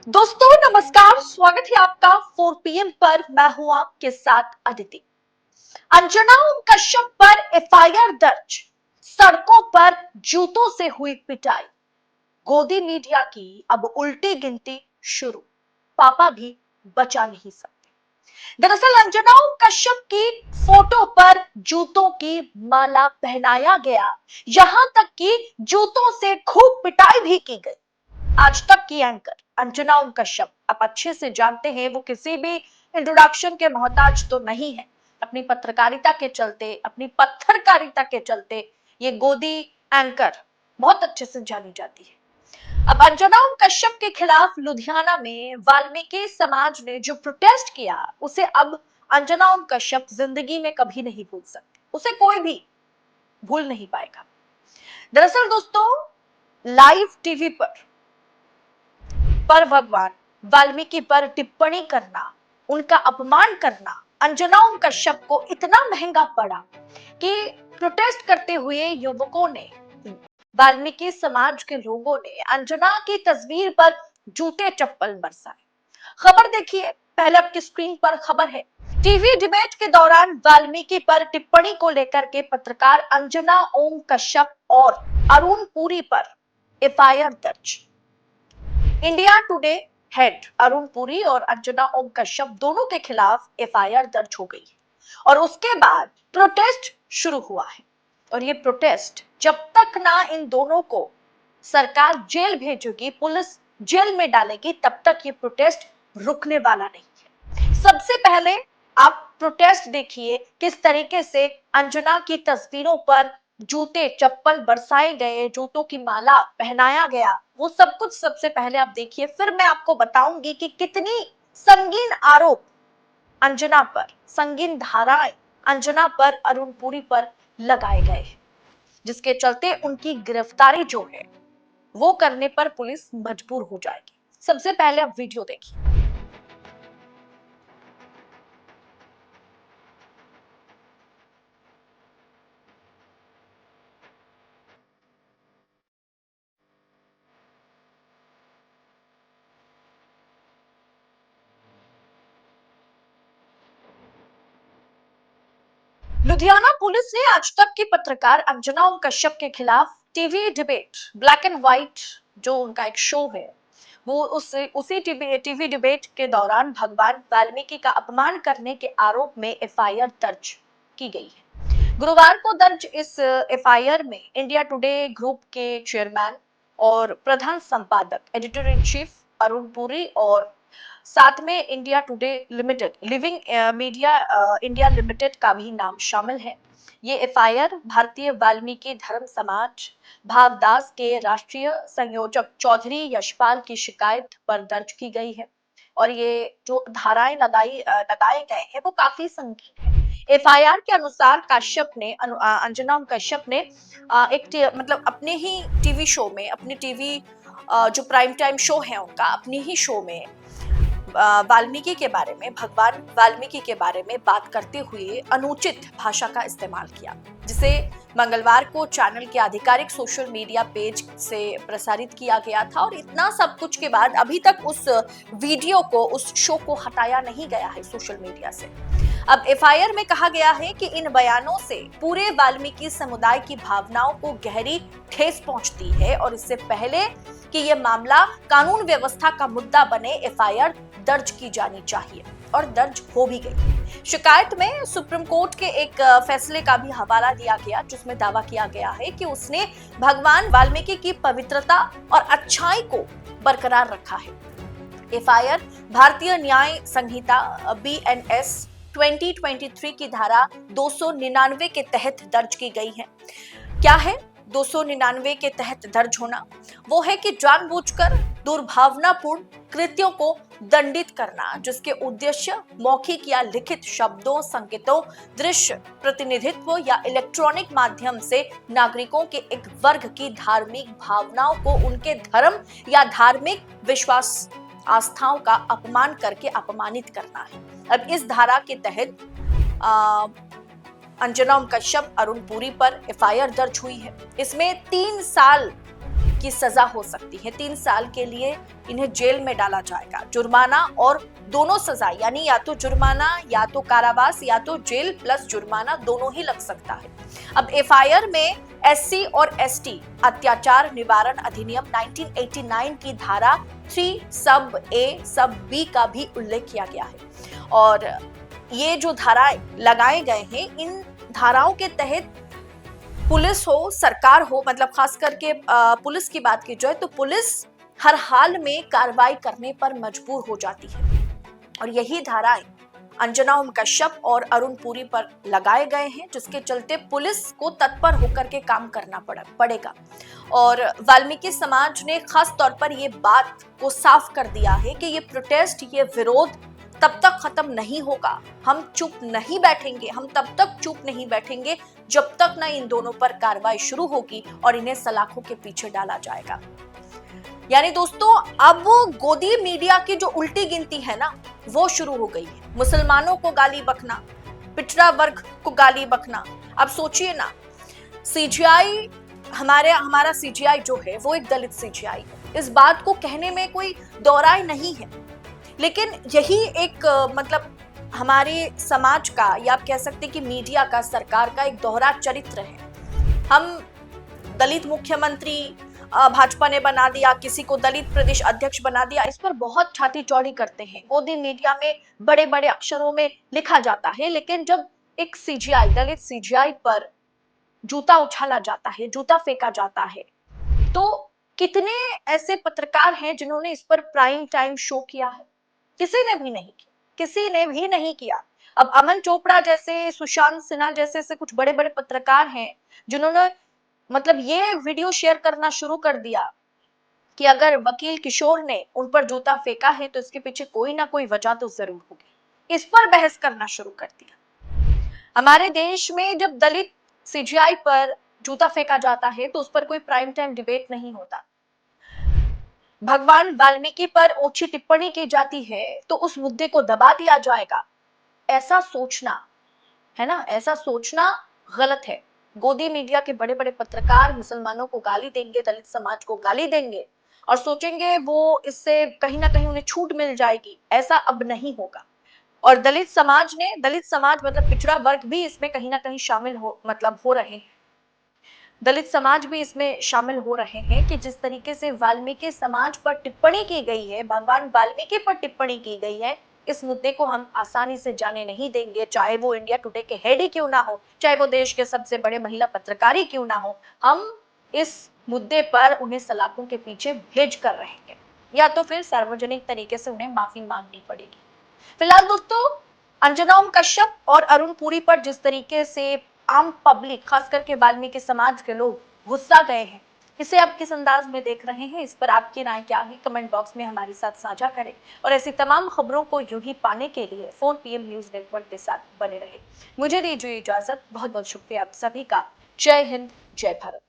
दोस्तों नमस्कार, स्वागत है आपका 4 PM पर। मैं हूं आपके साथ अदिति। अंजना ओम कश्यप पर एफआईआर दर्ज, सड़कों पर जूतों से हुई पिटाई, गोदी मीडिया की अब उल्टी गिनती शुरू, पापा भी बचा नहीं सकते। दरअसल अंजना ओम कश्यप की फोटो पर जूतों की माला पहनाया गया, यहां तक कि जूतों से खूब पिटाई भी की गई। आज तक की एंकर अंजना ओम कश्यप, आप अच्छे से जानते हैं, वो किसी भी इंट्रोडक्शन के मोहताज तो नहीं है। अपनी पत्रकारिता के चलते, अपनी पत्थरकारिता के चलते ये गोदी एंकर बहुत अच्छे से जानी जाती है। अब अंजना ओम कश्यप के खिलाफ लुधियाना में वाल्मीकि समाज ने जो प्रोटेस्ट किया, उसे अब अंजना ओम कश्यप जिंदगी में कभी नहीं भूल सकते, उसे कोई भी भूल नहीं पाएगा। दरअसल दोस्तों, लाइव टीवी पर भगवान वाल्मीकि पर टिप्पणी करना, उनका अपमान करना अंजना ओम कश्यप को इतना महंगा पड़ा कि प्रोटेस्ट करते हुए युवकों ने, वाल्मीकि समाज के लोगों ने अंजना की तस्वीर पर जूते चप्पल बरसाए। खबर देखिए, पहले आपकी स्क्रीन पर खबर है। टीवी डिबेट के दौरान वाल्मीकि पर टिप्पणी को लेकर के पत्रकार अंजना ओम कश्यप और अरुण पुरी पर एफआईआर दर्ज। India today head Arun Puri और अंजना ओम कश्यप दोनों के खिलाफ एफआईआर दर्ज हो गई और उसके बाद प्रोटेस्ट शुरू हुआ है। और ये प्रोटेस्ट जब तक ना इन दोनों को सरकार जेल भेजेगी, पुलिस जेल में डालेगी, तब तक ये प्रोटेस्ट रुकने वाला नहीं है। सबसे पहले आप प्रोटेस्ट देखिए, किस तरीके से अंजना की तस्वीरों पर जूते चप्पल बरसाए गए, जूतों की माला पहनाया गया, वो सब कुछ सबसे पहले आप देखिए। फिर मैं आपको बताऊंगी कि कितनी संगीन आरोप अंजना पर, संगीन धाराएं अंजना पर, अरुण पुरी पर लगाए गए, जिसके चलते उनकी गिरफ्तारी जो है वो करने पर पुलिस मजबूर हो जाएगी। सबसे पहले आप वीडियो देखिए। लुधियाना पुलिस ने आज तक की पत्रकार अंजना ओम कश्यप के खिलाफ TV debate black and white, जो उनका एक शो है, वो उसी टीवी डिबेट के दौरान भगवान वाल्मीकि का अपमान करने के आरोप में एफआईआर दर्ज की गई है। गुरुवार को दर्ज इस एफआईआर में इंडिया टुडे ग्रुप के चेयरमैन और प्रधान संपादक editor in chief Arun Puri और साथ में India today limited, living media India limited का भी नाम शामिल है। ये एफआईआर भारतीय वाल्मीकि धर्म समाज भावदास के राष्ट्रीय संयोजक चौधरी यशपाल की शिकायत पर दर्ज की गई है। और ये जो धाराएं लगाए गए हैं वो काफी संगीन है। एफआईआर के अनुसार कश्यप ने अंजना ओम कश्यप ने मतलब अपने ही टीवी शो में, अपने टीवी जो प्राइम टाइम शो है उनका, अपनी ही शो में वाल्मीकि के बारे में, भगवान वाल्मीकि के बारे में बात करते हुए अनुचित भाषा का इस्तेमाल किया, जिसे मंगलवार को चैनल के आधिकारिक सोशल मीडिया पेज से प्रसारित किया गया था। और इतना सब कुछ के बाद अभी तक उस वीडियो को, उस शो को हटाया नहीं गया है सोशल मीडिया से। अब एफआईआर में कहा गया है कि इन बयानों से पूरे वाल्मीकि समुदाय की भावनाओं को गहरी ठेस पहुंचती है और इससे पहले कि यह मामला कानून व्यवस्था का मुद्दा बने, एफआईआर दर्ज की जानी चाहिए और दर्ज हो भी गई। शिकायत में सुप्रीम कोर्ट के एक फैसले का भी हवाला दिया गया, जिसमें दावा किया गया है कि उसने भगवान वाल्मीकि की पवित्रता और अच्छाई को बरकरार रखा है। एफआईआर भारतीय न्याय संहिता BNS 2023 की धारा 299 के तहत दर्ज की गई है। क्या है 299 के तहत दर्ज होना? वो है कि जानबूझकर दुर्भावनापूर्ण कृत्यों को दंडित करना, जिसके उद्देश्य मौखिक या लिखित शब्दों, संकेतों, दृश्य प्रतिनिधित्व या इलेक्ट्रॉनिक माध्यम से नागरिकों के एक वर्ग की धार्मिक भावनाओं को, उनके धर्म या धार्मिक विश्वास आस्थाओं का अपमान करके अपमानित करना है। अब इस धारा के तहत अंजना ओम कश्यप, अरुण पुरी पर एफआईआर दर्ज हुई है। इसमें 3 साल की सजा हो सकती है। 3 साल के लिए इन्हें जेल में डाला जाएगा। जुर्माना और दोनों सजा, यानी या तो जुर्माना या तो कारावास या तो जेल प्लस जुर्माना दोनों ही लग सकता है। अब एफआईआर में एससी और एसटी अत्याचार निवारण अधिनियम 1989 की धारा 3 सब ए सब बी का भी उल्लेख किया गया है। और ये जो धाराएं लगाए गए हैं, इन धाराओं के तहत पुलिस हो, सरकार हो, मतलब खास करके पुलिस की बात की जाए तो पुलिस हर हाल में कार्रवाई करने पर मजबूर हो जाती है। और यही धाराएं अंजना ओम कश्यप और अरुण पुरी पर लगाए गए हैं, जिसके चलते पुलिस को तत्पर होकर के काम करना पड़ेगा। और वाल्मीकि समाज ने खास तौर पर ये बात को साफ कर दिया है कि ये प्रोटेस्ट, ये विरोध तब तक खत्म नहीं होगा, हम चुप नहीं बैठेंगे, हम तब तक चुप नहीं बैठेंगे जब तक न इन दोनों पर कार्रवाई शुरू होगी और इन्हें सलाखों के पीछे डाला जाएगा। यानी दोस्तों, अब गोदी मीडिया की जो उल्टी गिनती है ना, वो शुरू हो गई है। मुसलमानों को गाली बकना, पिछड़ा वर्ग को गाली बकना। अब सोचिए ना, सीजीआई हमारा सीजीआई जो है वो एक दलित सीजीआई है। इस बात को कहने में कोई दौराई नहीं है, लेकिन यही एक मतलब हमारे समाज का, या आप कह सकते हैं कि मीडिया का, सरकार का एक दोहरा चरित्र है। हम दलित मुख्यमंत्री भाजपा ने बना दिया, किसी को दलित प्रदेश अध्यक्ष बना दिया, इस पर बहुत छाती चौड़ी करते हैं। गोदी मीडिया में बड़े बड़े अक्षरों में लिखा जाता है, लेकिन जब एक सीजीआई, दलित सीजीआई पर जूता उछाला जाता है, जूता फेंका जाता है, तो कितने ऐसे पत्रकार हैं जिन्होंने इस पर प्राइम टाइम शो किया है? किसी ने भी नहीं किया, किसी ने भी नहीं किया। अब अमन चोपड़ा जैसे, सुशांत सिन्हा जैसे से कुछ बड़े बड़े पत्रकार हैं जिन्होंने मतलब ये वीडियो शेयर करना शुरू कर दिया कि अगर वकील किशोर ने उन पर जूता फेंका है तो इसके पीछे कोई ना कोई वजह तो जरूर होगी। इस पर बहस करना शुरू कर दिया। हमारे देश में जब दलित सीजीआई पर जूता फेंका जाता है तो उस पर कोई प्राइम टाइम डिबेट नहीं होता। भगवान वाल्मीकि पर ओछी टिप्पणी की जाती है तो उस मुद्दे को दबा दिया जाएगा, ऐसा सोचना, है ना, ऐसा सोचना गलत है। गोदी मीडिया के बड़े बड़े पत्रकार मुसलमानों को गाली देंगे, दलित समाज को गाली देंगे और सोचेंगे वो इससे कहीं ना कहीं उन्हें छूट मिल जाएगी। ऐसा अब नहीं होगा। और दलित समाज मतलब पिछड़ा वर्ग भी इसमें कहीं ना कहीं शामिल हो रहे हैं। दलित समाज भी इसमें शामिल हो रहे हैं कि जिस तरीके से वाल्मीकि समाज पर टिप्पणी की गई है, भगवान वाल्मीकि पर टिप्पणी की गई है, इस मुद्दे को हम आसानी से जाने नहीं देंगे। चाहे वो इंडिया टुडे के हेड ही क्यों ना हो, चाहे वो देश के सबसे बड़े महिला पत्रकार ही क्यों ना हो, हम इस मुद्दे पर उन्हें सलाखों के पीछे भेज कर रहेंगे, या तो फिर सार्वजनिक तरीके से उन्हें माफी मांगनी पड़ेगी। फिलहाल दोस्तों, अंजना ओम कश्यप और अरुण पुरी पर जिस तरीके से आम पब्लिक, खास करके वाल्मीकि समाज के लोग गुस्सा गए हैं, इसे आप किस अंदाज में देख रहे हैं? इस पर आपकी राय क्या है? कमेंट बॉक्स में हमारे साथ साझा करें और ऐसी तमाम खबरों को यूं ही पाने के लिए 4 PM न्यूज नेटवर्क के साथ बने रहे। मुझे दीजिए इजाजत। बहुत बहुत शुक्रिया आप सभी का। जय हिंद, जय भारत।